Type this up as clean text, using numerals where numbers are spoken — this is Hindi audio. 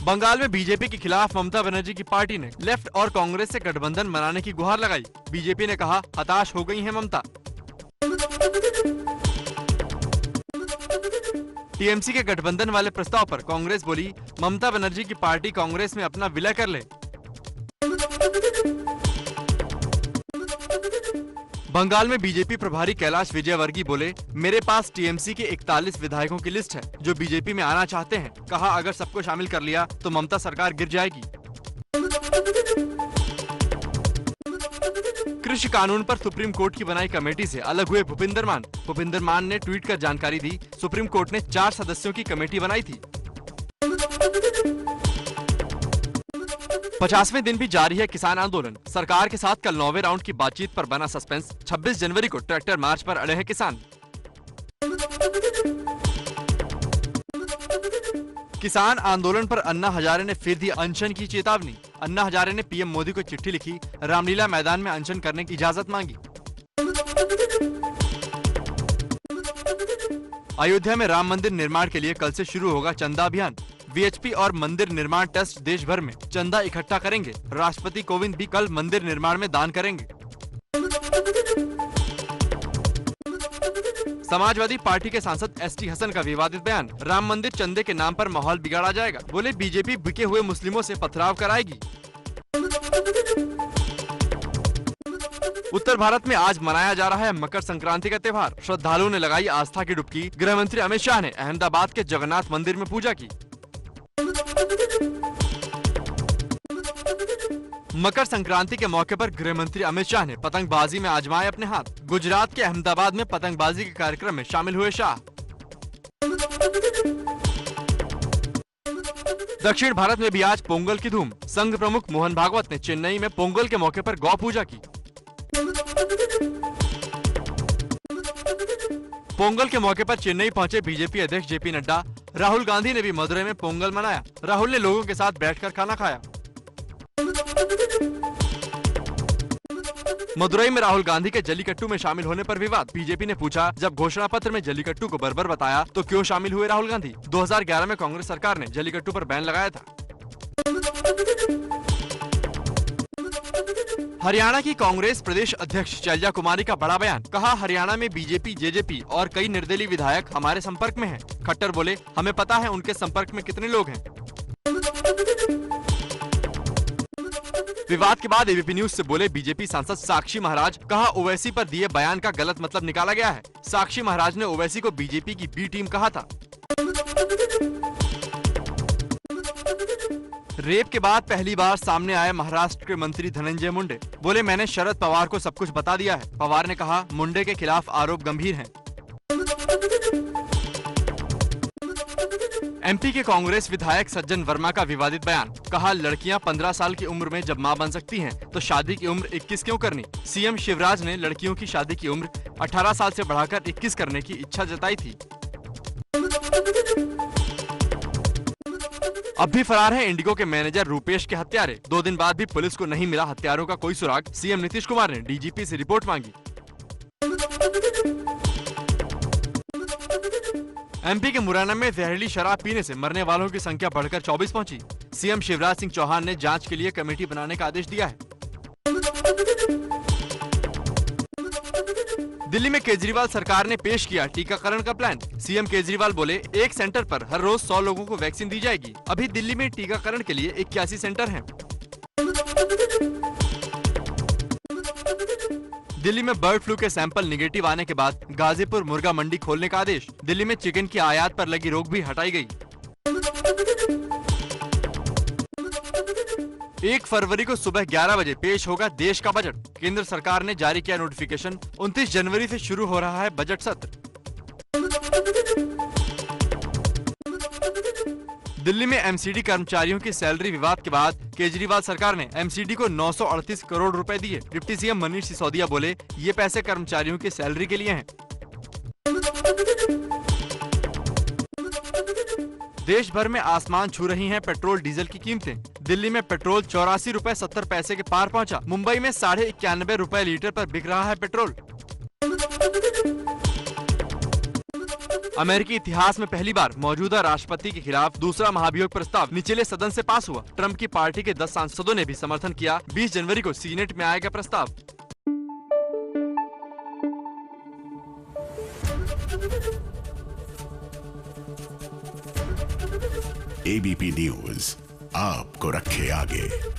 बंगाल में बीजेपी के खिलाफ ममता बनर्जी की पार्टी ने लेफ्ट और कांग्रेस से गठबंधन बनाने की गुहार लगाई। बीजेपी ने कहा, हताश हो गई हैं ममता। टीएमसी के गठबंधन वाले प्रस्ताव पर कांग्रेस बोली, ममता बनर्जी की पार्टी कांग्रेस में अपना विलय कर ले। बंगाल में बीजेपी प्रभारी कैलाश विजयवर्गीय बोले, मेरे पास टीएमसी के 41 विधायकों की लिस्ट है जो बीजेपी में आना चाहते हैं। कहा, अगर सबको शामिल कर लिया तो ममता सरकार गिर जाएगी। कृषि कानून पर सुप्रीम कोर्ट की बनाई कमेटी से अलग हुए भूपिंदर मान। भूपिंदर मान ने ट्वीट कर जानकारी दी, सुप्रीम कोर्ट ने 4 सदस्यों की कमेटी बनाई थी। 50वें दिन भी जारी है किसान आंदोलन। सरकार के साथ कल 9वें राउंड की बातचीत पर बना सस्पेंस। 26 जनवरी को ट्रैक्टर मार्च पर अड़े हैं किसान। किसान आंदोलन पर अन्ना हजारे ने फिर दी अनशन की चेतावनी। अन्ना हजारे ने पीएम मोदी को चिट्ठी लिखी, रामलीला मैदान में अनशन करने की इजाजत मांगी। अयोध्या में राम मंदिर निर्माण के लिए कल से शुरू होगा चंदा अभियान। वीएचपी और मंदिर निर्माण ट्रस्ट देश भर में चंदा इकट्ठा करेंगे। राष्ट्रपति कोविंद भी कल मंदिर निर्माण में दान करेंगे। समाजवादी पार्टी के सांसद एसटी हसन का विवादित बयान, राम मंदिर चंदे के नाम पर माहौल बिगाड़ा जाएगा। बोले, बीजेपी बिके हुए मुस्लिमों से पथराव कराएगी। उत्तर भारत में आज मनाया जा रहा है मकर संक्रांति का त्योहार। श्रद्धालुओं ने लगाई आस्था की डुबकी। गृह मंत्री अमित शाह ने अहमदाबाद के जगन्नाथ मंदिर में पूजा की। मकर संक्रांति के मौके पर गृह मंत्री अमित शाह ने पतंगबाजी में आजमाए अपने हाथ। गुजरात के अहमदाबाद में पतंगबाजी के कार्यक्रम में शामिल हुए शाह। दक्षिण भारत में भी आज पोंगल की धूम। संघ प्रमुख मोहन भागवत ने चेन्नई में पोंगल के मौके पर गौ पूजा की। पोंगल के मौके पर चेन्नई पहुंचे बीजेपी अध्यक्ष जेपी नड्डा। राहुल गांधी ने भी मदुरई में पोंगल मनाया। राहुल ने लोगों के साथ बैठकर खाना खाया। मदुरई में राहुल गांधी के जल्लीकट्टू में शामिल होने पर विवाद। बीजेपी ने पूछा, जब घोषणा पत्र में जल्लीकट्टू को बर्बर बताया तो क्यों शामिल हुए राहुल गांधी। 2011 में कांग्रेस सरकार ने जल्लीकट्टू पर बैन लगाया था। हरियाणा की कांग्रेस प्रदेश अध्यक्ष शैलजा कुमारी का बड़ा बयान। कहा, हरियाणा में बीजेपी, जेजेपी और कई निर्दलीय विधायक हमारे संपर्क में हैं। खट्टर बोले, हमें पता है उनके संपर्क में कितने लोग हैं। विवाद के बाद एबीपी न्यूज से बोले बीजेपी सांसद साक्षी महाराज। कहा, ओवैसी पर दिए बयान का गलत मतलब निकाला गया है। साक्षी महाराज ने ओवैसी को बीजेपी की बी टीम कहा था। रेप के बाद पहली बार सामने आए महाराष्ट्र के मंत्री धनंजय मुंडे। बोले, मैंने शरद पवार को सब कुछ बता दिया है। पवार ने कहा, मुंडे के खिलाफ आरोप गंभीर हैं। एमपी के कांग्रेस विधायक सज्जन वर्मा का विवादित बयान। कहा, लड़कियां 15 साल की उम्र में जब मां बन सकती हैं, तो शादी की उम्र 21 क्यों करनी। सीएम शिवराज ने लड़कियों की शादी की उम्र 18 साल से बढ़ाकर 21 करने की इच्छा जताई थी। अब भी फरार हैं इंडिगो के मैनेजर रूपेश के हत्यारे। 2 दिन बाद भी पुलिस को नहीं मिला हत्यारों का कोई सुराग। सीएम नीतीश कुमार ने डीजीपी से रिपोर्ट मांगी। एमपी के मुरैना में जहरीली शराब पीने से मरने वालों की संख्या बढ़कर 24 पहुंची। सीएम शिवराज सिंह चौहान ने जांच के लिए कमेटी बनाने का आदेश दिया है। दिल्ली में केजरीवाल सरकार ने पेश किया टीकाकरण का प्लान। सीएम केजरीवाल बोले, एक सेंटर पर हर रोज 100 लोगों को वैक्सीन दी जाएगी। अभी दिल्ली में टीकाकरण के लिए 81 सेंटर हैं। दिल्ली में बर्ड फ्लू के सैंपल निगेटिव आने के बाद गाजीपुर मुर्गा मंडी खोलने का आदेश। दिल्ली में चिकन की आयात पर लगी रोक भी हटाई गई। 1 फरवरी को सुबह 11 बजे पेश होगा देश का बजट। केंद्र सरकार ने जारी किया नोटिफिकेशन। 29 जनवरी से शुरू हो रहा है बजट सत्र। दिल्ली में एमसीडी कर्मचारियों की सैलरी विवाद के बाद केजरीवाल सरकार ने एमसीडी को 938 करोड़ रुपए दिए। डिप्टी सीएम मनीष सिसोदिया बोले, ये पैसे कर्मचारियों की सैलरी के लिए हैं। देश भर में आसमान छू रही हैं पेट्रोल डीजल की कीमतें। दिल्ली में पेट्रोल 84 रुपए 70 पैसे के पार पहुंचा। मुंबई में 91.5 रुपए लीटर पर बिक रहा है पेट्रोल। अमेरिकी इतिहास में पहली बार मौजूदा राष्ट्रपति के खिलाफ दूसरा महाभियोग प्रस्ताव निचले सदन से पास हुआ। ट्रंप की पार्टी के 10 सांसदों ने भी समर्थन किया। 20 जनवरी को सीनेट में आएगा प्रस्ताव। एबीपी न्यूज आपको रखे आगे।